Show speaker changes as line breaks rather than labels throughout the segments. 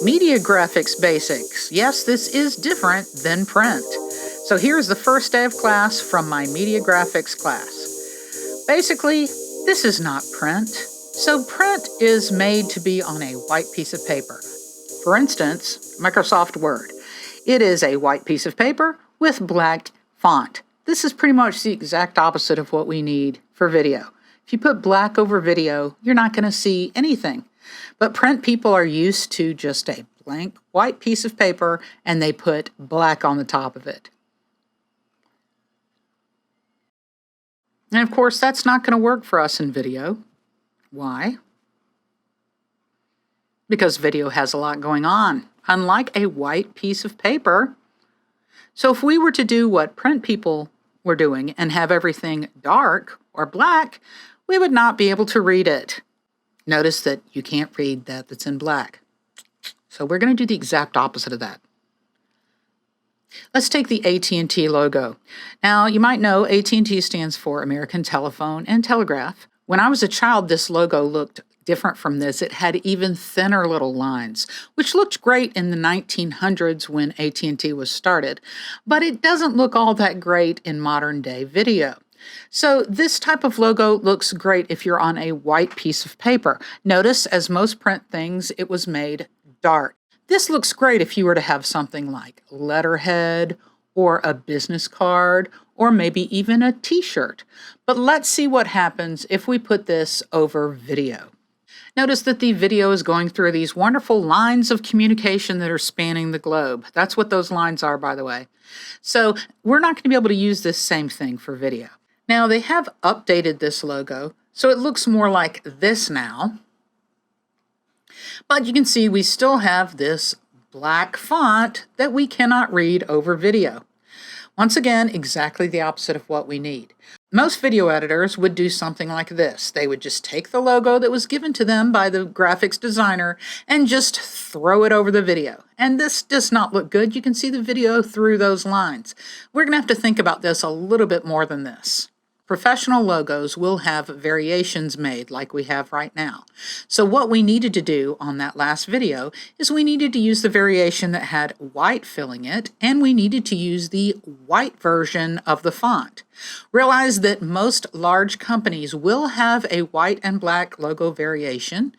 Media Graphics Basics. Yes, this is different than print. So here's the first day of class from my Media Graphics class. Basically, this is not print. So print is made to be on a white piece of paper. For instance, Microsoft Word. It is a white piece of paper with black font. This is pretty much the exact opposite of what we need for video. If you put black over video, you're not going to see anything. But print people are used to just a blank white piece of paper and they put black on the top of it. And of course, that's not going to work for us in video. Why? Because video has a lot going on, unlike a white piece of paper. So if we were to do what print people were doing and have everything dark or black, we would not be able to read it. Notice that you can't read that's in black. So we're going to do the exact opposite of that. Let's take the AT&T logo. Now, you might know AT&T stands for American Telephone and Telegraph. When I was a child, this logo looked different from this. It had even thinner little lines, which looked great in the 1900s when AT&T was started, but it doesn't look all that great in modern day video. So this type of logo looks great if you're on a white piece of paper. Notice, as most print things, it was made dark. This looks great if you were to have something like letterhead or a business card or maybe even a t-shirt. But let's see what happens if we put this over video. Notice that the video is going through these wonderful lines of communication that are spanning the globe. That's what those lines are, by the way. So we're not going to be able to use this same thing for video. Now, they have updated this logo, so it looks more like this now. But you can see we still have this black font that we cannot read over video. Once again, exactly the opposite of what we need. Most video editors would do something like this. They would just take the logo that was given to them by the graphics designer and just throw it over the video. And this does not look good. You can see the video through those lines. We're going to have to think about this a little bit more than this. Professional logos will have variations made like we have right now. So what we needed to do on that last video is we needed to use the variation that had white filling it, and we needed to use the white version of the font. Realize that most large companies will have a white and black logo variation,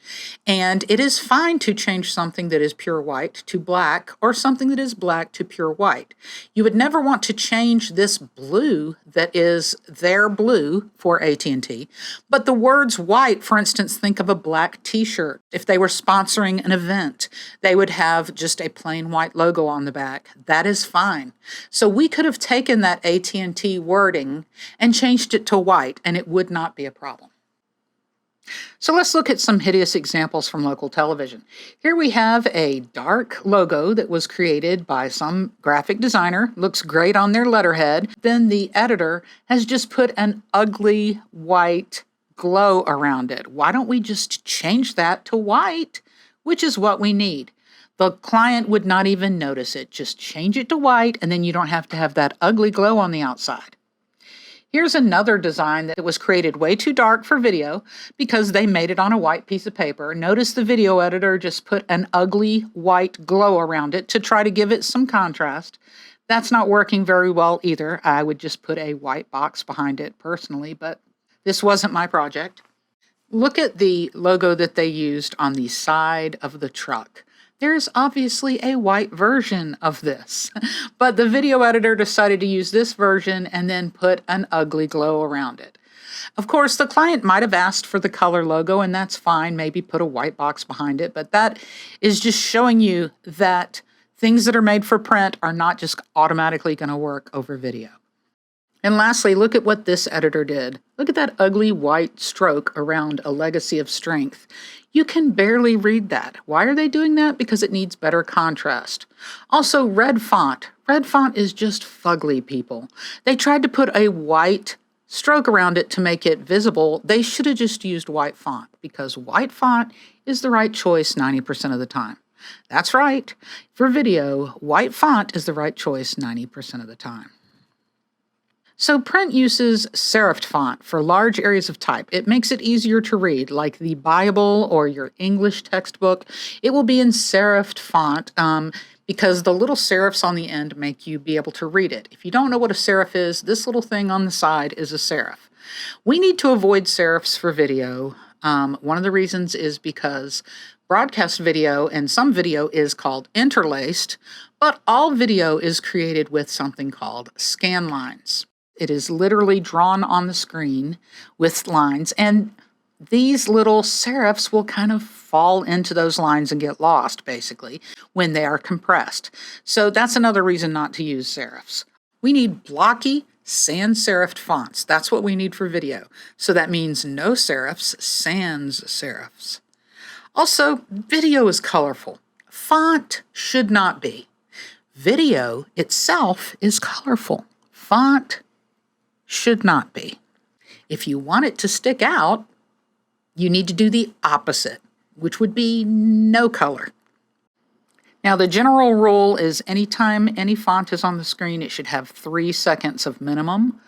and it is fine to change something that is pure white to black or something that is black to pure white. You would never want to change this blue that is their blue for AT&T, but the words white, for instance, think of a black t-shirt. If they were sponsoring an event, they would have just a plain white logo on the back. That is fine. So we could have taken that AT&T wording and changed it to white, and it would not be a problem. So let's look at some hideous examples from local television. Here we have a dark logo that was created by some graphic designer. Looks great on their letterhead. Then the editor has just put an ugly white glow around it. Why don't we just change that to white, which is what we need? The client would not even notice it. Just change it to white, and then you don't have to have that ugly glow on the outside. Here's another design that was created way too dark for video because they made it on a white piece of paper. Notice the video editor just put an ugly white glow around it to try to give it some contrast. That's not working very well either. I would just put a white box behind it personally, but this wasn't my project. Look at the logo that they used on the side of the truck. There's obviously a white version of this, but the video editor decided to use this version and then put an ugly glow around it. Of course, the client might have asked for the color logo, and that's fine, maybe put a white box behind it, but that is just showing you that things that are made for print are not just automatically going to work over video. And lastly, look at what this editor did. Look at that ugly white stroke around a legacy of strength. You can barely read that. Why are they doing that? Because it needs better contrast. Also, red font. Red font is just fugly, people. They tried to put a white stroke around it to make it visible. They should have just used white font because white font is the right choice 90% of the time. That's right. For video, white font is the right choice 90% of the time. So print uses serifed font for large areas of type. It makes it easier to read, like the Bible or your English textbook. It will be in serifed font because the little serifs on the end make you be able to read it. If you don't know what a serif is, this little thing on the side is a serif. We need to avoid serifs for video. One of the reasons is because broadcast video and some video is called interlaced, but all video is created with something called scan lines. It is literally drawn on the screen with lines, and these little serifs will kind of fall into those lines and get lost, basically, when they are compressed. So that's another reason not to use serifs. We need blocky, sans serifed fonts. That's what we need for video. So that means no serifs, sans serifs. Also, video is colorful. Font should not be. Video itself is colorful. Font should not be. If you want it to stick out, you need to do the opposite, which would be no color. Now, the general rule is anytime any font is on the screen, it should have 3 seconds of minimum.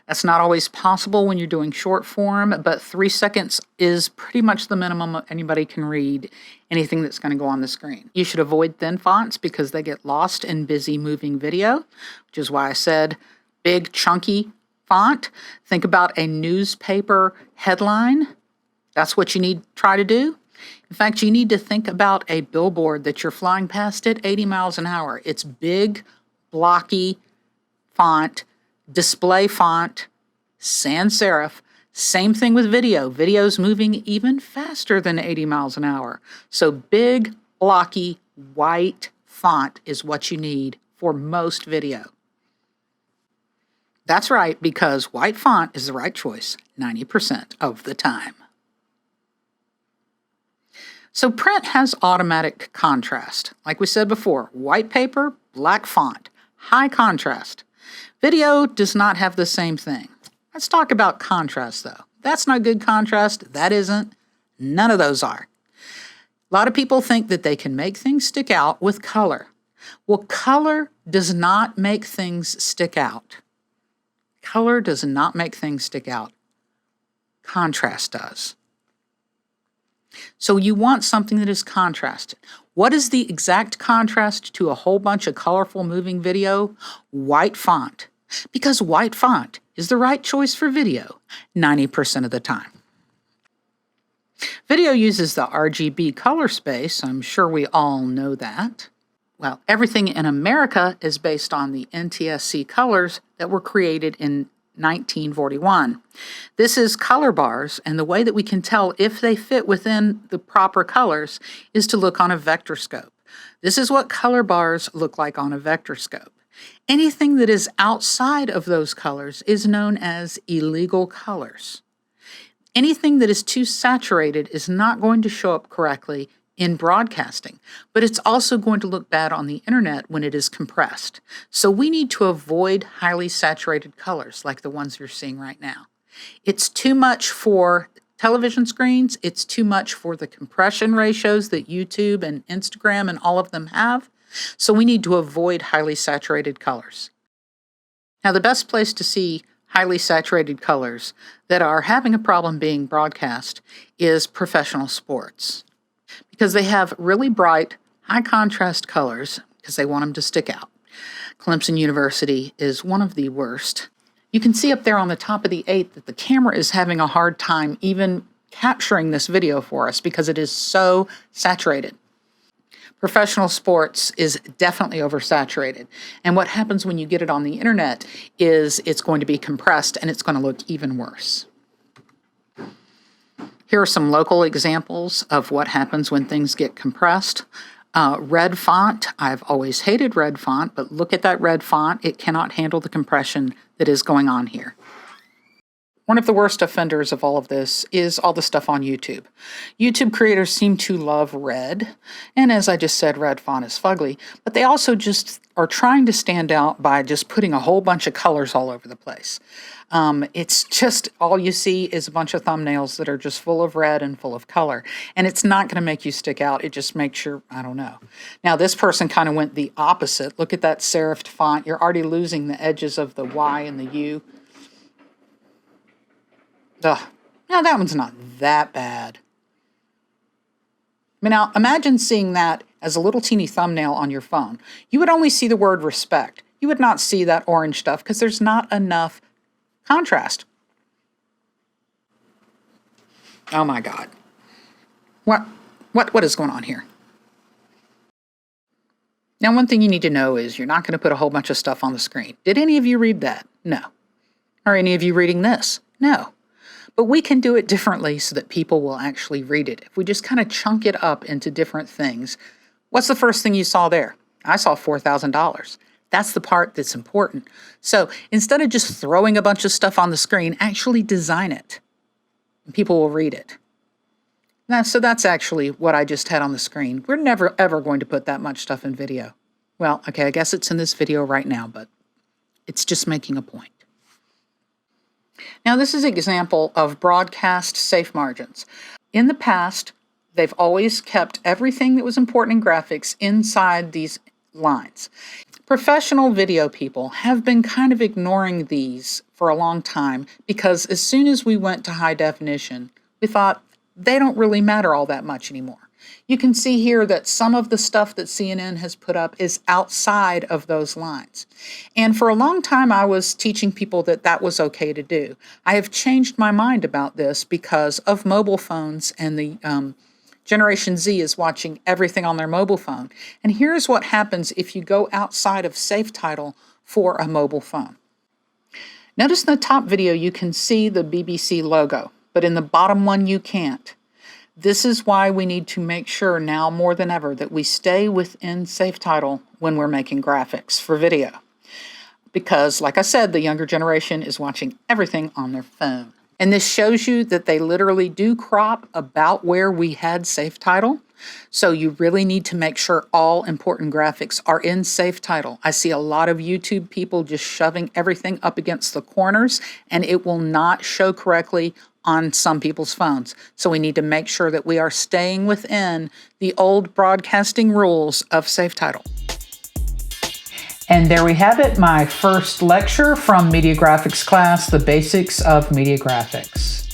That's not always possible when you're doing short form, but 3 seconds is pretty much the minimum anybody can read anything that's going to go on the screen. You should avoid thin fonts because they get lost in busy moving video, which is why I said big, chunky font. Think about a newspaper headline. That's what you need to try to do. In fact, you need to think about a billboard that you're flying past at 80 miles an hour. It's big, blocky font, display font, sans serif. Same thing with video. Video's moving even faster than 80 miles an hour. So big, blocky, white font is what you need for most video. That's right, because white font is the right choice 90% of the time. So print has automatic contrast. Like we said before, white paper, black font, high contrast. Video does not have the same thing. Let's talk about contrast, though. That's not good contrast. That isn't. None of those are. A lot of people think that they can make things stick out with color. Well, color does not make things stick out. Color does not make things stick out. Contrast does. So you want something that is contrasted. What is the exact contrast to a whole bunch of colorful moving video? White font. Because white font is the right choice for video 90% of the time. Video uses the RGB color space. I'm sure we all know that. Well, everything in America is based on the NTSC colors that were created in 1941. This is color bars, and the way that we can tell if they fit within the proper colors is to look on a vector scope. This is what color bars look like on a vector scope. Anything that is outside of those colors is known as illegal colors. Anything that is too saturated is not going to show up correctly in broadcasting, but it's also going to look bad on the internet when it is compressed. So we need to avoid highly saturated colors like the ones you're seeing right now. It's too much for television screens. It's too much for the compression ratios that YouTube and Instagram and all of them have. So we need to avoid highly saturated colors. Now, the best place to see highly saturated colors that are having a problem being broadcast is professional sports, because they have really bright, high contrast colors because they want them to stick out. Clemson University is one of the worst. You can see up there on the top of the 8 that the camera is having a hard time even capturing this video for us because it is so saturated. Professional sports is definitely oversaturated. And what happens when you get it on the internet is it's going to be compressed and it's going to look even worse. Here are some local examples of what happens when things get compressed. Red font, I've always hated red font, but look at that red font. It cannot handle the compression that is going on here. One of the worst offenders of all of this is all the stuff on YouTube. YouTube creators seem to love red, and as I just said, red font is fugly, but they also just are trying to stand out by just putting a whole bunch of colors all over the place. It's just all you see is a bunch of thumbnails that are just full of red and full of color, and it's not going to make you stick out. It just makes your, I don't know. Now, this person kind of went the opposite. Look at that serifed font. You're already losing the edges of the Y and the U. Ugh, now that one's not that bad. I mean, now imagine seeing that as a little teeny thumbnail on your phone. You would only see the word respect. You would not see that orange stuff because there's not enough contrast. Oh my God. What is going on here? Now, one thing you need to know is you're not going to put a whole bunch of stuff on the screen. Did any of you read that? No. Are any of you reading this? No. But we can do it differently so that people will actually read it. If we just kind of chunk it up into different things. What's the first thing you saw there? I saw $4,000. That's the part that's important. So instead of just throwing a bunch of stuff on the screen, actually design it. And people will read it. So that's actually what I just had on the screen. We're never, ever going to put that much stuff in video. Well, okay, I guess it's in this video right now, but it's just making a point. Now, this is an example of broadcast safe margins. In the past, they've always kept everything that was important in graphics inside these lines. Professional video people have been kind of ignoring these for a long time because as soon as we went to high definition, we thought they don't really matter all that much anymore. You can see here that some of the stuff that CNN has put up is outside of those lines. And for a long time, I was teaching people that that was okay to do. I have changed my mind about this because of mobile phones, and the Generation Z is watching everything on their mobile phone. And here's what happens if you go outside of safe title for a mobile phone. Notice in the top video, you can see the BBC logo, but in the bottom one, you can't. This is why we need to make sure now more than ever that we stay within safe title when we're making graphics for video. Because, like I said, the younger generation is watching everything on their phone. And this shows you that they literally do crop about where we had safe title. So you really need to make sure all important graphics are in safe title. I see a lot of YouTube people just shoving everything up against the corners, and it will not show correctly on some people's phones. So we need to make sure that we are staying within the old broadcasting rules of safe title. And there we have it, my first lecture from Media Graphics class, The Basics of Media Graphics.